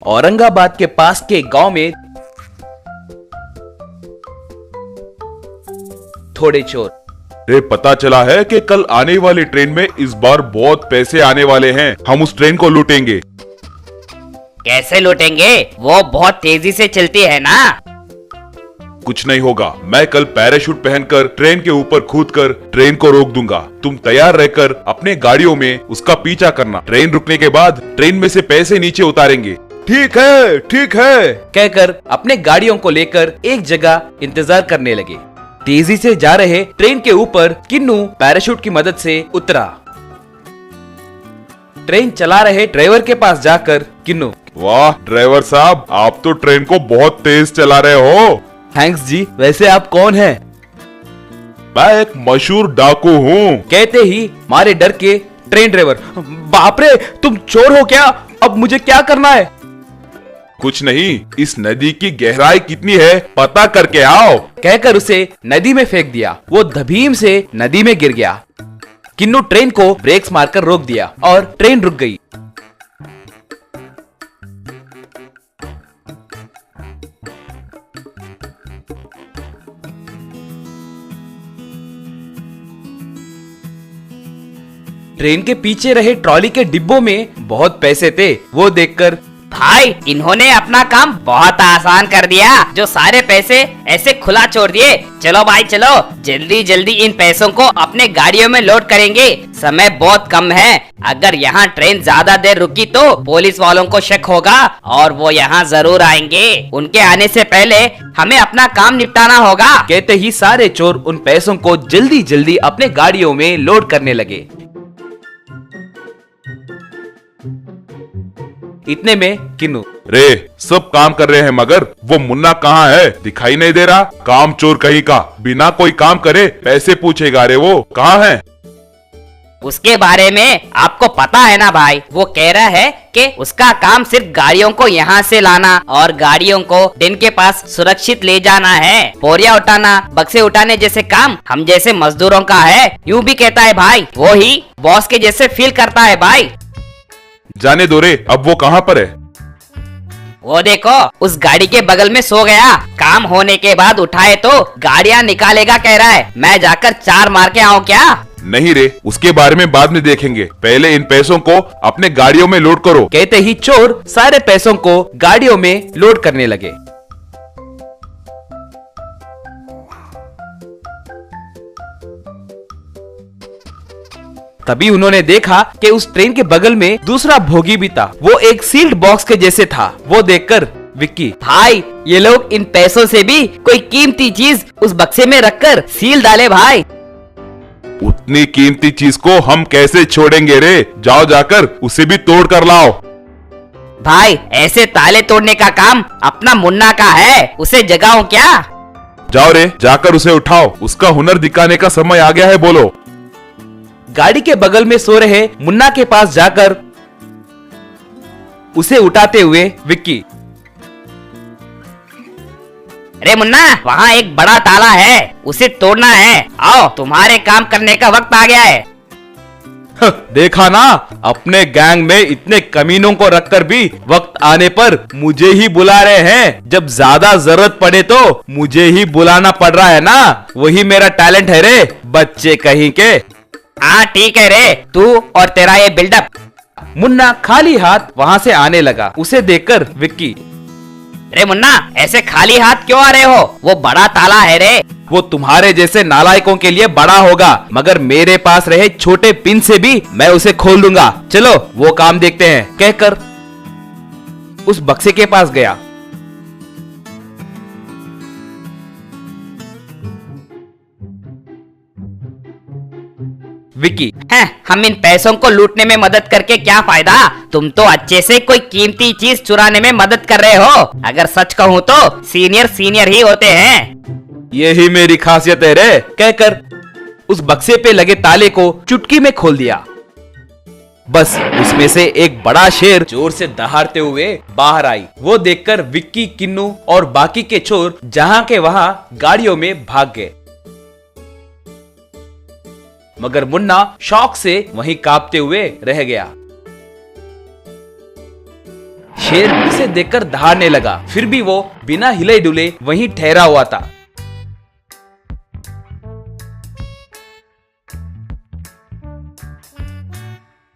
औरंगाबाद के पास के गांव में थोड़े चोर। रे पता चला है कि कल आने वाली ट्रेन में इस बार बहुत पैसे आने वाले हैं। हम उस ट्रेन को लूटेंगे। कैसे लूटेंगे? वो बहुत तेजी से चलती है ना। कुछ नहीं होगा। मैं कल पैराशूट पहनकर ट्रेन के ऊपर कूदकर ट्रेन को रोक दूंगा। तुम तैयार रहकर अपने गाड़ियों में उसका पीछा करना। ट्रेन रुकने के बाद ट्रेन में से पैसे नीचे उतारेंगे। ठीक है, ठीक है कहकर अपने गाड़ियों को लेकर एक जगह इंतजार करने लगे। तेजी से जा रहे ट्रेन के ऊपर किन्नू पैराशूट की मदद से उतरा। ट्रेन चला रहे ड्राइवर के पास जाकर किन्नू, वाह ड्राइवर साहब, आप तो ट्रेन को बहुत तेज चला रहे हो। थैंक्स जी। वैसे आप कौन हैं? मैं एक मशहूर डाकू हूँ। कहते ही मारे डर के ट्रेन ड्राइवर, बाप रे, तुम चोर हो क्या? अब मुझे क्या करना है? कुछ नहीं, इस नदी की गहराई कितनी है पता करके आओ। कहकर उसे नदी में फेंक दिया। वो धभीम से नदी में गिर गया। किन्नू ट्रेन को ब्रेक्स मारकर रोक दिया और ट्रेन रुक गई। ट्रेन के पीछे रहे ट्रॉली के डिब्बों में बहुत पैसे थे। वो देखकर, भाई इन्होंने अपना काम बहुत आसान कर दिया। जो सारे पैसे ऐसे खुला छोड़ दिए। चलो भाई चलो, जल्दी जल्दी इन पैसों को अपने गाड़ियों में लोड करेंगे। समय बहुत कम है। अगर यहाँ ट्रेन ज्यादा देर रुकी तो पुलिस वालों को शक होगा और वो यहाँ जरूर आएंगे। उनके आने से पहले हमें अपना काम निपटाना होगा। कहते ही सारे चोर उन पैसों को जल्दी जल्दी अपने गाड़ियों में लोड करने लगे। इतने में किन्नू, रे सब काम कर रहे हैं मगर वो मुन्ना कहाँ है? दिखाई नहीं दे रहा। काम चोर कहीं का, बिना कोई काम करे पैसे पूछेगा। रे वो कहाँ है? उसके बारे में आपको पता है ना भाई। वो कह रहा है कि उसका काम सिर्फ गाड़ियों को यहाँ से लाना और गाड़ियों को दिन के पास सुरक्षित ले जाना है। बोरिया उठाना, बक्से उठाने जैसे काम हम जैसे मजदूरों का है। यूँ भी कहता है भाई। वो ही बॉस के जैसे फील करता है भाई। जाने दो रे, अब वो कहाँ पर है? वो देखो उस गाड़ी के बगल में सो गया। काम होने के बाद उठाए तो गाड़ियाँ निकालेगा कह रहा है। मैं जाकर चार मार के आऊँ क्या? नहीं रे, उसके बारे में बाद में देखेंगे। पहले इन पैसों को अपने गाड़ियों में लोड करो। कहते ही चोर सारे पैसों को गाड़ियों में लोड करने लगे। तभी उन्होंने देखा कि उस ट्रेन के बगल में दूसरा भोगी भी था। वो एक सील्ड बॉक्स के जैसे था। वो देखकर विक्की, भाई ये लोग इन पैसों से भी कोई कीमती चीज उस बक्से में रखकर सील डाले भाई। उतनी कीमती चीज को हम कैसे छोड़ेंगे रे? जाओ जाकर उसे भी तोड़ कर लाओ। भाई ऐसे ताले तोड़ने का काम अपना मुन्ना का है। उसे जगाओ क्या? जाओ रे, जाकर उसे उठाओ। उसका हुनर दिखाने का समय आ गया है। बोलो। गाड़ी के बगल में सो रहे मुन्ना के पास जाकर उसे उठाते हुए विक्की, अरे मुन्ना, वहाँ एक बड़ा ताला है, उसे तोड़ना है। आओ, तुम्हारे काम करने का वक्त आ गया है। देखा ना, अपने गैंग में इतने कमीनों को रखकर भी वक्त आने पर मुझे ही बुला रहे हैं। जब ज्यादा जरूरत पड़े तो मुझे ही बुलाना पड़ रहा है ना। वही मेरा टैलेंट है रे, बच्चे कहीं के। हाँ ठीक है रे, तू और तेरा ये बिल्डअप। मुन्ना खाली हाथ वहाँ से आने लगा। उसे देखकर विक्की, रे मुन्ना, ऐसे खाली हाथ क्यों आ रहे हो? वो बड़ा ताला है रे। वो तुम्हारे जैसे नालायकों के लिए बड़ा होगा, मगर मेरे पास रहे छोटे पिन से भी मैं उसे खोल दूंगा। चलो वो काम देखते हैं। कहकर उस बक्से के पास गया। विक्की, हम इन पैसों को लूटने में मदद करके क्या फायदा? तुम तो अच्छे से कोई कीमती चीज चुराने में मदद कर रहे हो। अगर सच कहूँ तो सीनियर सीनियर ही होते हैं। यही मेरी खासियत है रे। कहकर उस बक्से पे लगे ताले को चुटकी में खोल दिया। बस उसमें से एक बड़ा शेर जोर से दहाड़ते हुए बाहर आई। वो देखकर विक्की, किन्नू और बाकी के चोर जहां के वहां गाड़ियों में भाग गए। मगर मुन्ना शौक से वहीं कांपते हुए रह गया। शेर उसे देखकर दहाड़ने लगा, फिर भी वो बिना हिले डुले वहीं ठहरा हुआ था।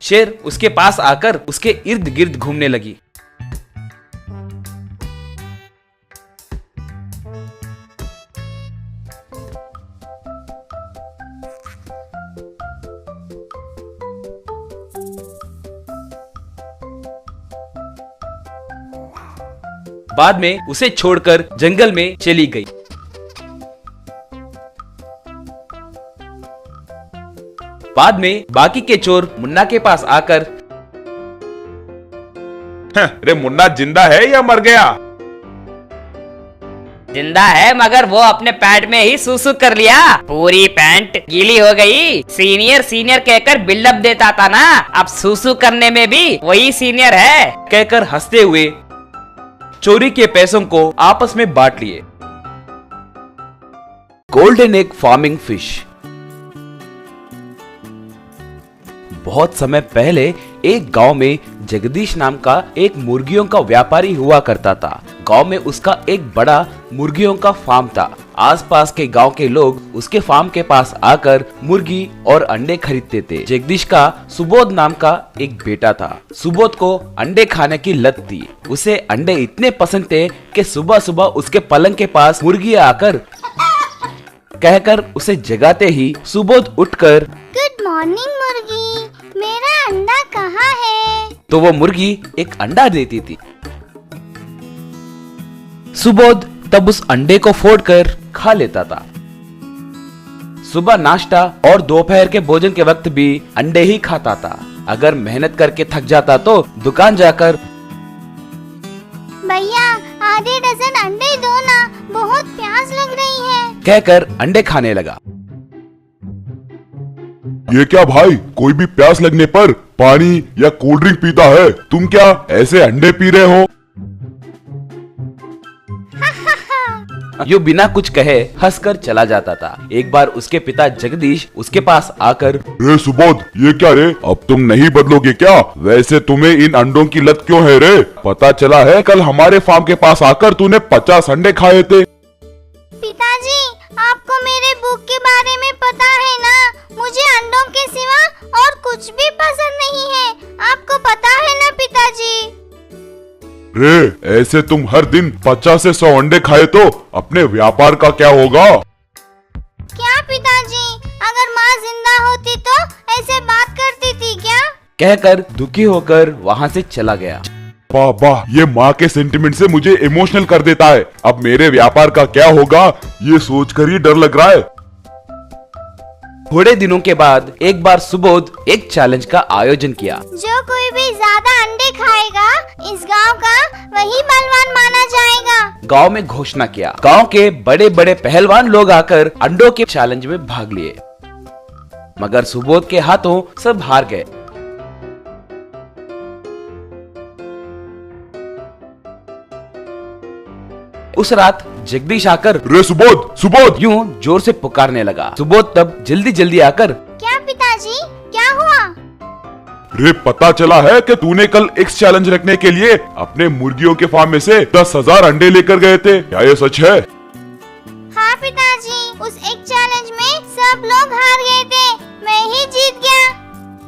शेर उसके पास आकर उसके इर्द गिर्द घूमने लगी। बाद में उसे छोड़कर जंगल में चली गई। बाद में बाकी के चोर मुन्ना के पास आकर, रे मुन्ना जिंदा है या मर गया? जिंदा है, मगर वो अपने पैंट में ही सूसू कर लिया, पूरी पैंट गीली हो गई। सीनियर सीनियर कहकर बिल्डअप देता था ना, अब सूसू करने में भी वही सीनियर है। कहकर हंसते हुए चोरी के पैसों को आपस में बांट लिए। Golden egg farming fish. बहुत समय पहले एक गांव में जगदीश नाम का एक मुर्गियों का व्यापारी हुआ करता था। गांव में उसका एक बड़ा मुर्गियों का फार्म था। आसपास के गांव के लोग उसके फार्म के पास आकर मुर्गी और अंडे खरीदते थे। जगदीश का सुबोध नाम का एक बेटा था। सुबोध को अंडे खाने की लत थी। उसे अंडे इतने पसंद थे कि सुबह सुबह उसके पलंग के पास मुर्गी आकर कहकर उसे जगाते ही सुबोध उठकर, गुड मॉर्निंग मुर्गी, मेरा अंडा कहाँ है? तो वो मुर्गी एक अंडा देती थी। सुबोध तब उस अंडे को फोड़कर खा लेता था। सुबह नाश्ता और दोपहर के भोजन के वक्त भी अंडे ही खाता था। अगर मेहनत करके थक जाता तो दुकान जाकर, भैया आधे डजन अंडे दो ना, बहुत प्यास लग रही है, कहकर अंडे खाने लगा। ये क्या भाई, कोई भी प्यास लगने पर पानी या कोल्ड ड्रिंक पीता है, तुम क्या ऐसे अंडे पी रहे हो? यो बिना कुछ कहे हंसकर चला जाता था। एक बार उसके पिता जगदीश उसके पास आकर, रे सुबोध, ये क्या रे, अब तुम नहीं बदलोगे क्या? वैसे तुम्हें इन अंडों की लत क्यों है रे? पता चला है कल हमारे फार्म के पास आकर तूने 50 अंडे खाए थे। पिताजी आपको मेरे बुक के बारे में पता है ना, मुझे अंडों के सिवा और कुछ भी पसंद नहीं है, आपको पता है ना पिताजी। रे ऐसे तुम हर दिन 50 से 100 अंडे खाए तो अपने व्यापार का क्या होगा? क्या पिताजी, अगर माँ जिंदा होती तो ऐसे बात करती थी क्या? कहकर दुखी होकर वहाँ से चला गया। वाह वाह, ये माँ के सेंटिमेंट से मुझे इमोशनल कर देता है। अब मेरे व्यापार का क्या होगा, ये सोचकर ही डर लग रहा है। थोड़े दिनों के बाद एक बार सुबोध एक चैलेंज का आयोजन किया। जो कोई भी ज्यादा अंडे खाएगा इस गांव का वही बलवान माना जाएगा। गांव में घोषणा किया। गांव के बड़े बड़े पहलवान लोग आकर अंडों के चैलेंज में भाग लिए, मगर सुबोध के हाथों सब हार गए। उस रात जगदीश आकर, रे सुबोध, सुबोध, यूं जोर से पुकारने लगा। सुबोध तब जल्दी जल्दी आकर, क्या पिताजी, क्या हुआ? रे पता चला है कि तूने कल एक्स चैलेंज रखने के लिए अपने मुर्गियों के फार्म में से 10,000 अंडे लेकर गए थे, क्या ये सच है? हाँ पिताजी, उस एक चैलेंज में सब लोग हार गए थे, मैं ही जीत गया।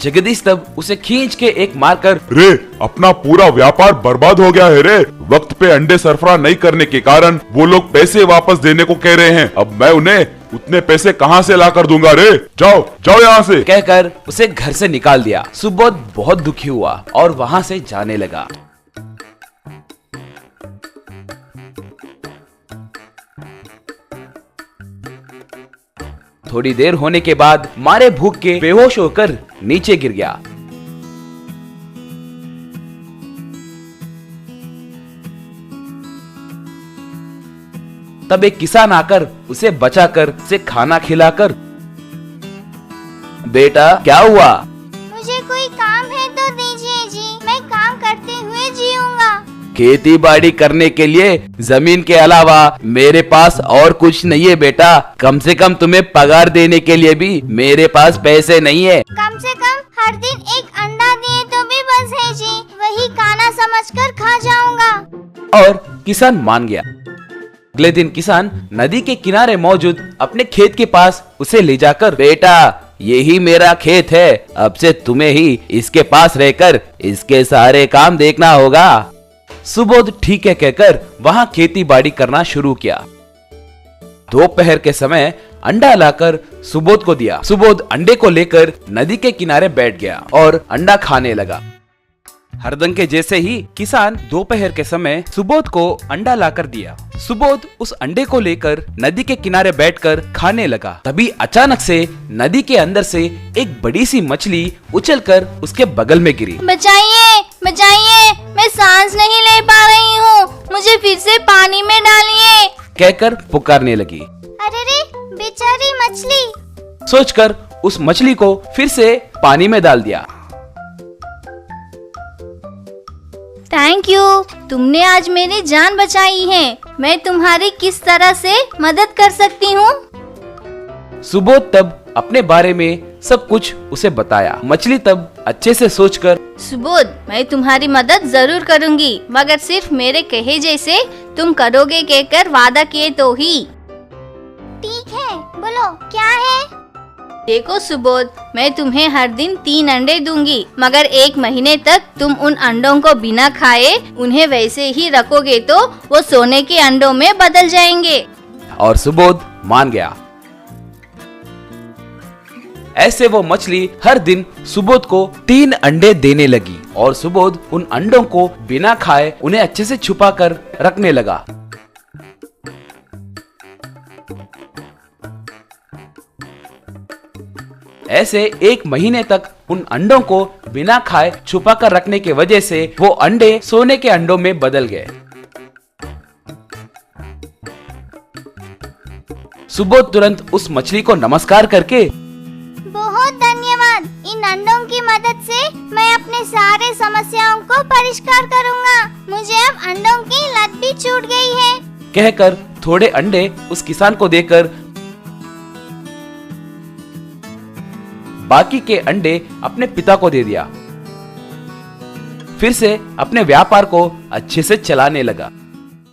जगदीश तब उसे खींच के एक मारकर, रे अपना पूरा व्यापार बर्बाद हो गया है रे। वक्त पे अंडे सरफरा नहीं करने के कारण वो लोग पैसे वापस देने को कह रहे हैं। अब मैं उन्हें उतने पैसे कहाँ से ला कर दूंगा रे? जाओ जाओ यहाँ से, कहकर उसे घर से निकाल दिया। सुबोध बहुत दुखी हुआ और वहाँ से जाने लगा। थोड़ी देर होने के बाद मारे भूख के बेहोश होकर नीचे गिर गया। तब एक किसान आकर उसे बचाकर उसे खाना खिलाकर, बेटा क्या हुआ? मुझे कोई काम है तो दीजिए जी, मैं काम करते हुए जीऊंगा। खेती बाड़ी करने के लिए जमीन के अलावा मेरे पास और कुछ नहीं है बेटा। कम से कम तुम्हें पगार देने के लिए भी मेरे पास पैसे नहीं है। कम से कम हर दिन एक अंडा दिए तो भी बस है जी, वही खाना समझकर खा जाऊंगा। और किसान मान गया। अगले दिन किसान नदी के किनारे मौजूद अपने खेत के पास उसे ले जाकर, बेटा यही मेरा खेत है, अब से तुम्हें ही इसके पास रहकर इसके सारे काम देखना होगा। सुबोध ठीक है कहकर वहां खेती बाड़ी करना शुरू किया। दोपहर के समय अंडा लाकर सुबोध को दिया। सुबोध अंडे को लेकर नदी के किनारे बैठ गया और अंडा खाने लगा। हरदंग के जैसे ही किसान दोपहर के समय सुबोध को अंडा लाकर दिया। सुबोध उस अंडे को लेकर नदी के किनारे बैठकर खाने लगा। तभी अचानक से नदी के अंदर से एक बड़ी सी मछली उछलकर उसके बगल में गिरी। बचाइए, बचाइए, मैं सांस नहीं ले पा रही हूँ, मुझे फिर से पानी में डालिए, कहकर पुकारने लगी। अरे रे, बेचारी मछली। सोचकर उस मछली को फिर से पानी में डाल दिया। थैंक यू, तुमने आज मेरी जान बचाई है। मैं तुम्हारी किस तरह से मदद कर सकती हूँ? सुबोध तब अपने बारे में सब कुछ उसे बताया। मछली तब अच्छे से सोचकर, सुबोध, मैं तुम्हारी मदद जरूर करूँगी, मगर सिर्फ मेरे कहे जैसे तुम करोगे कहकर वादा किए तो ही। ठीक है, बोलो क्या है? देखो सुबोध, मैं तुम्हें हर दिन 3 अंडे दूंगी, मगर 1 महीने तक तुम उन अंडों को बिना खाए उन्हें वैसे ही रखोगे तो वो सोने के अंडों में बदल जाएंगे। और सुबोध मान गया। ऐसे वो मछली हर दिन सुबोध को 3 अंडे देने लगी और सुबोध उन अंडों को बिना खाए उन्हें अच्छे से छुपा कर रखने लगा। ऐसे 1 महीने तक उन अंडों को बिना खाए छुपा कर रखने की वजह से वो अंडे सोने के अंडों में बदल गए। सुबोध तुरंत उस मछली को नमस्कार करके, बहुत धन्यवाद, इन अंडों की मदद से मैं अपने सारे समस्याओं को परिष्कार करूंगा। मुझे अब अंडों की लत भी छूट गई है, कहकर थोड़े अंडे उस किसान को देकर बाकी के अंडे अपने पिता को दे दिया। फिर से अपने व्यापार को अच्छे से चलाने लगा।